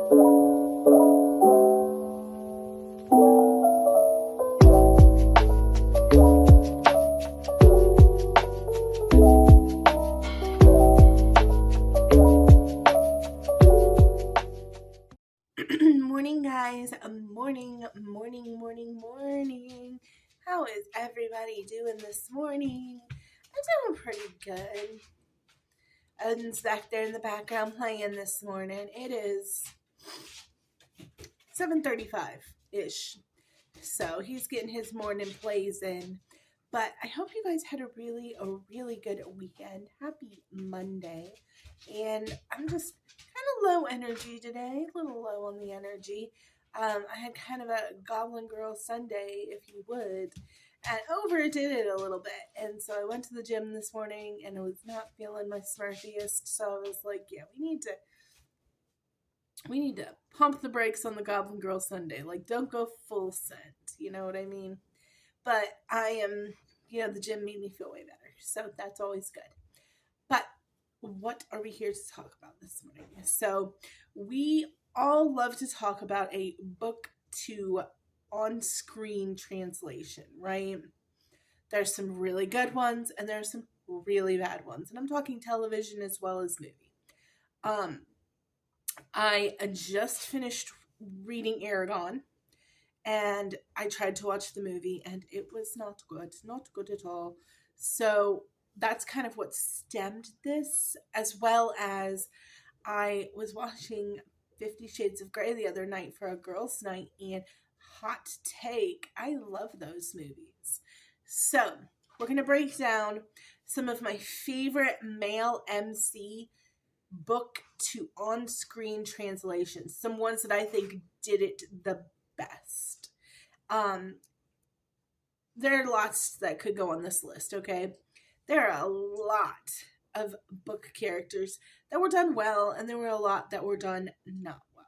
Morning, guys. Morning. How is everybody doing this morning? I'm doing pretty good. Eden's back there in the background playing this morning. It is 7:35-ish. So he's getting his morning plays in. But I hope you guys had a really good weekend. Happy Monday. And I'm just kind of low energy today, a little low on the energy. I had kind of a Goblin Girl Sunday, if you would, and overdid it a little bit. And so I went to the gym this morning and I was not feeling my smartiest. So I was like, yeah, we need to pump the brakes on the Goblin Girl Sunday. Like, don't go full send. You know what I mean? But the gym made me feel way better. So that's always good. But what are we here to talk about this morning? So we all love to talk about a book to on-screen translation, right? There's some really good ones and there's some really bad ones. And I'm talking television as well as movie. I just finished reading Aragon and I tried to watch the movie and it was not good at all. So that's kind of what stemmed this, as well as I was watching 50 Shades of Grey the other night for a girls' night, and hot take, I love those movies. So we're going to break down some of my favorite male MC book to on-screen translations, some ones that I think did it the best. There are lots that could go on this list, okay? There are a lot of book characters that were done well, and there were a lot that were done not well.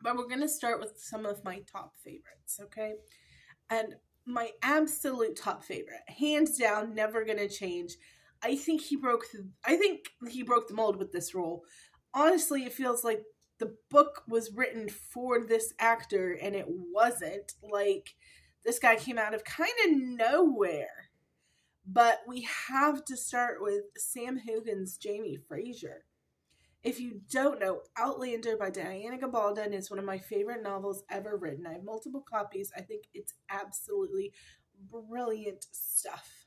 But we're going to start with some of my top favorites, okay? And my absolute top favorite, hands down, never going to change. I think he broke the mold with this role. Honestly, it feels like the book was written for this actor, and it wasn't. Like, this guy came out of kind of nowhere. But we have to start with Sam Hugin's Jamie Fraser. If you don't know, Outlander by Diana Gabaldon is one of my favorite novels ever written. I have multiple copies. I think it's absolutely brilliant stuff.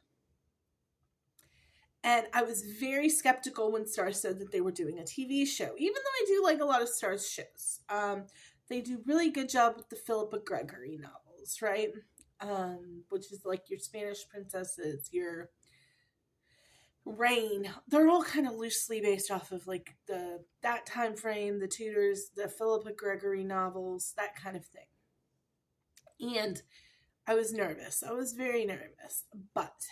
And I was very skeptical when Starz said that they were doing a TV show, even though I do like a lot of Starz shows. They do really good job with the Philippa Gregory novels, right? Which is like your Spanish princesses, your Reign. They're all kind of loosely based off of like that time frame, the Tudors, the Philippa Gregory novels, that kind of thing. And I was nervous. I was very nervous, but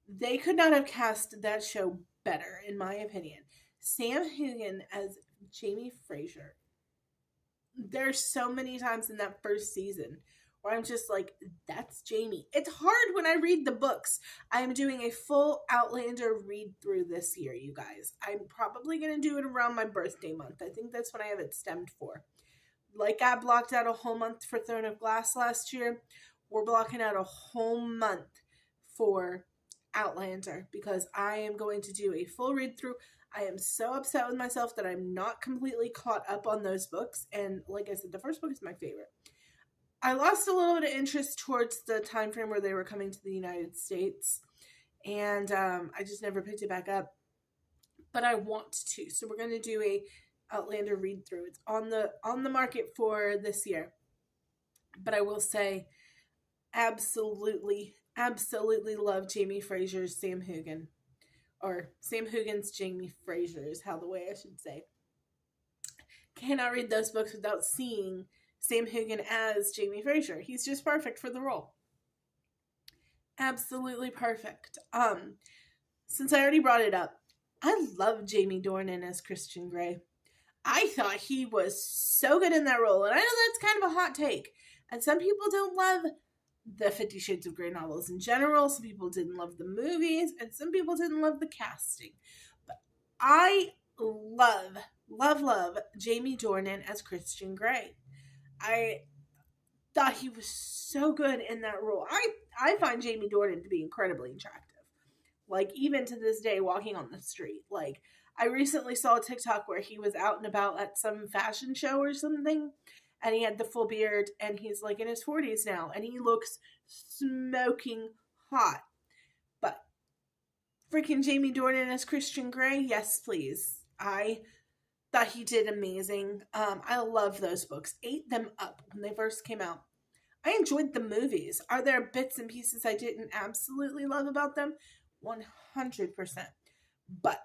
they could not have cast that show better, in my opinion. Sam Hugin as Jamie Fraser. There's so many times in that first season where I'm just like, that's Jamie. It's hard when I read the books. I am doing a full Outlander read through this year, you guys. I'm probably going to do it around my birthday month. I think that's when I have it stemmed for. Like I blocked out a whole month for Throne of Glass last year, we're blocking out a whole month for Outlander because I am going to do a full read through. I am so upset with myself that I'm not completely caught up on those books. And like I said, the first book is my favorite. I lost a little bit of interest towards the time frame where they were coming to the United States, and I just never picked it back up. But I want to, so we're going to do a Outlander read through. It's on the market for this year. But I will say, absolutely love Jamie Fraser's Sam Hugin, or Sam Hugin's Jamie Fraser is how the way I should say. Cannot read those books without seeing Sam Hugin as Jamie Fraser. He's just perfect for the role. Absolutely perfect. Since I already brought it up, I love Jamie Dornan as Christian Grey. I thought he was so good in that role, and I know that's kind of a hot take. And some people don't love the 50 Shades of Grey novels in general. Some people didn't love the movies, and some people didn't love the casting. But I love love Jamie Dornan as Christian Grey. I thought he was so good in that role. I find Jamie Dornan to be incredibly attractive. Like, even to this day, walking on the street. Like, I recently saw a TikTok where he was out and about at some fashion show or something, and he had the full beard, and he's like in his 40s now, and he looks smoking hot. But freaking Jamie Dornan as Christian Grey, yes, please. I thought he did amazing. I love those books. Ate them up when they first came out. I enjoyed the movies. Are there bits and pieces I didn't absolutely love about them? 100%. But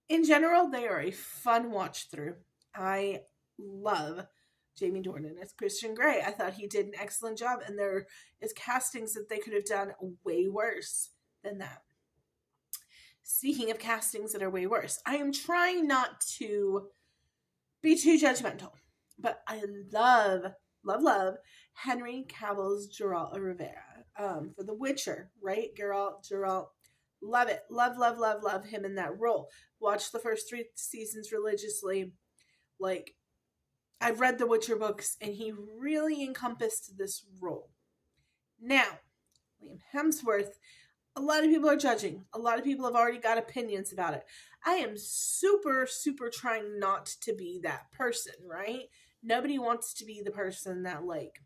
in general, they are a fun watch through. I love Jamie Dornan as Christian Grey. I thought he did an excellent job, and there is castings that they could have done way worse than that. Speaking of castings that are way worse, I am trying not to be too judgmental, but I love Henry Cavill's Geralt of Rivera for The Witcher, right? Geralt. Love it. Love him in that role. Watched the first 3 seasons religiously. Like, I've read the Witcher books, and he really encompassed this role. Now, Liam Hemsworth, a lot of people are judging. A lot of people have already got opinions about it. I am super trying not to be that person, right? Nobody wants to be the person that, like,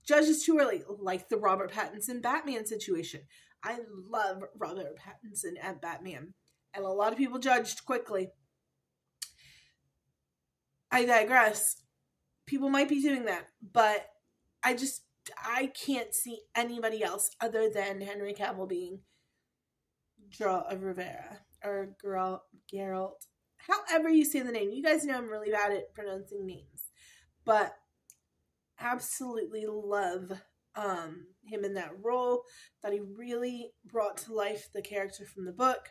judges too early, like the Robert Pattinson Batman situation. I love Robert Pattinson at Batman, and a lot of people judged quickly. I digress. People might be doing that, but I can't see anybody else other than Henry Cavill being Geralt of Rivera, or Geralt, however you say the name. You guys know I'm really bad at pronouncing names, but absolutely love him in that role. That he really brought to life the character from the book.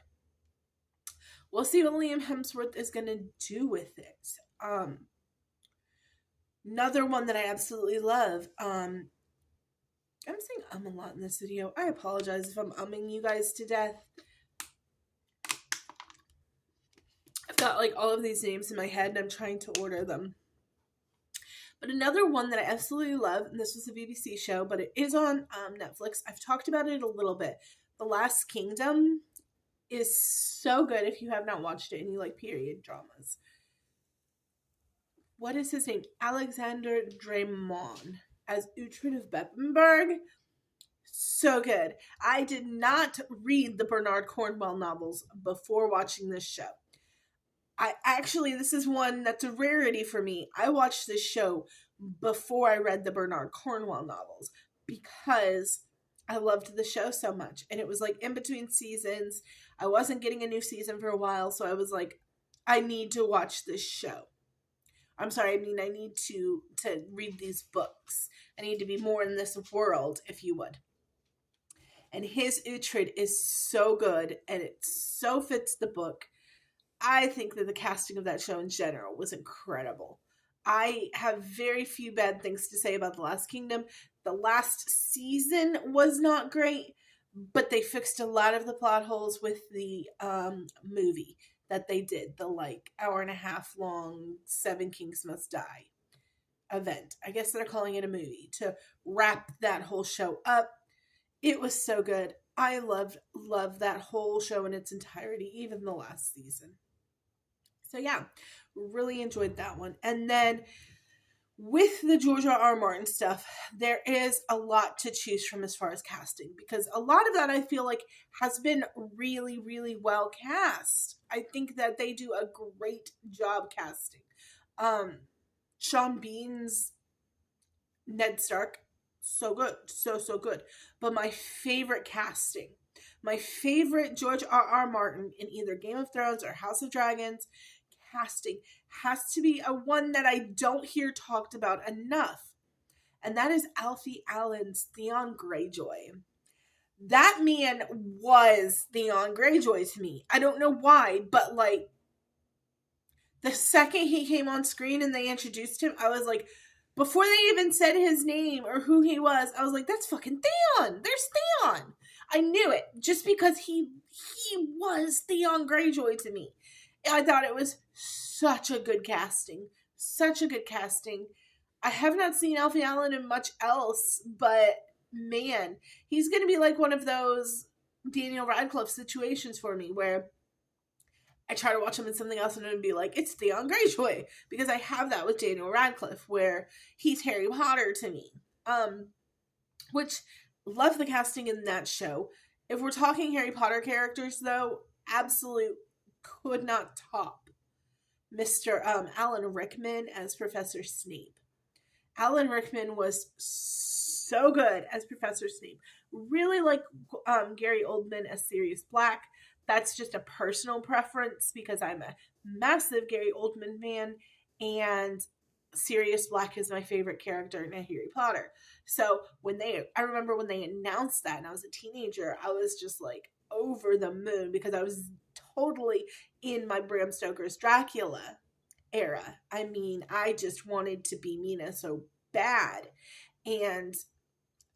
We'll see what Liam Hemsworth is going to do with it. Another one that I absolutely love. I'm saying a lot in this video. I apologize if I'm umming you guys to death. I've got like all of these names in my head, and I'm trying to order them. But another one that I absolutely love, and this was a BBC show, but it is on Netflix. I've talked about it a little bit. The Last Kingdom is so good if you have not watched it and you like period dramas. What is his name? Alexander Dreymon as Uhtred of Bebbanburg. So good. I did not read the Bernard Cornwell novels before watching this show. This is one that's a rarity for me. I watched this show before I read the Bernard Cornwell novels because I loved the show so much. And it was like in between seasons. I wasn't getting a new season for a while, so I was like, I need to watch this show. I need to read these books. I need to be more in this world, if you would. And his Uhtred is so good, and it so fits the book. I think that the casting of that show in general was incredible. I have very few bad things to say about The Last Kingdom. The last season was not great, but they fixed a lot of the plot holes with the movie that they did. The like hour-and-a-half long 7 Kings Must Die event. I guess they're calling it a movie to wrap that whole show up. It was so good. I loved that whole show in its entirety, even the last season. So yeah, really enjoyed that one. And then with the George R.R. Martin stuff, there is a lot to choose from as far as casting, because a lot of that I feel like has been really, really well cast. I think that they do a great job casting. Sean Bean's Ned Stark, so good, so good. But my favorite casting, my favorite George R.R. Martin in either Game of Thrones or House of Dragons casting has to be a one that I don't hear talked about enough. And that is Alfie Allen's Theon Greyjoy. That man was Theon Greyjoy to me. I don't know why, but like the second he came on screen and they introduced him, I was like, before they even said his name or who he was, I was like, that's fucking Theon. There's Theon. I knew it just because he was Theon Greyjoy to me. I thought it was such a good casting. Such a good casting. I have not seen Alfie Allen in much else, but man, he's going to be like one of those Daniel Radcliffe situations for me where I try to watch him in something else and it'd be like, it's Theon Greyjoy. Because I have that with Daniel Radcliffe where he's Harry Potter to me. Which, love the casting in that show. If we're talking Harry Potter characters, though, absolute could not top Mr. Alan Rickman as Professor Snape. Alan Rickman was so good as Professor Snape. Really like Gary Oldman as Sirius Black. That's just a personal preference because I'm a massive Gary Oldman fan, and Sirius Black is my favorite character in Harry Potter. So I remember when they announced that, and I was a teenager, I was just like over the moon because I was totally in my Bram Stoker's Dracula era. I mean, I just wanted to be Mina so bad. And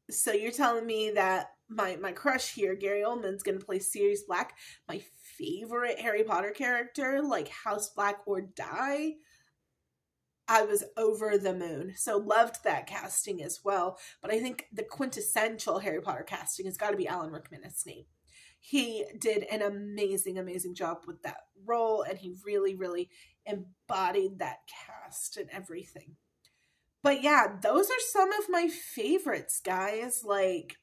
so you're telling me that my crush here, Gary Oldman's going to play Sirius Black, my favorite Harry Potter character, like House Black or Die? I was over the moon. So loved that casting as well. But I think the quintessential Harry Potter casting has got to be Alan Rickman as Snape. He did an amazing, amazing job with that role, and he really, really embodied that cast and everything. But yeah, those are some of my favorites, guys. Like,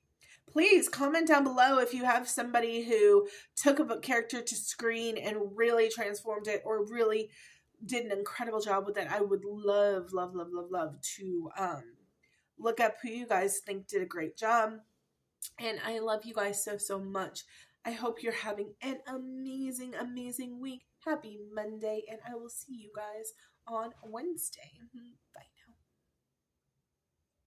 please comment down below if you have somebody who took a character to screen and really transformed it or really did an incredible job with it. I would love, love, love, love, love to look up who you guys think did a great job. And I love you guys so, so much. I hope you're having an amazing, amazing week. Happy Monday, and I will see you guys on Wednesday.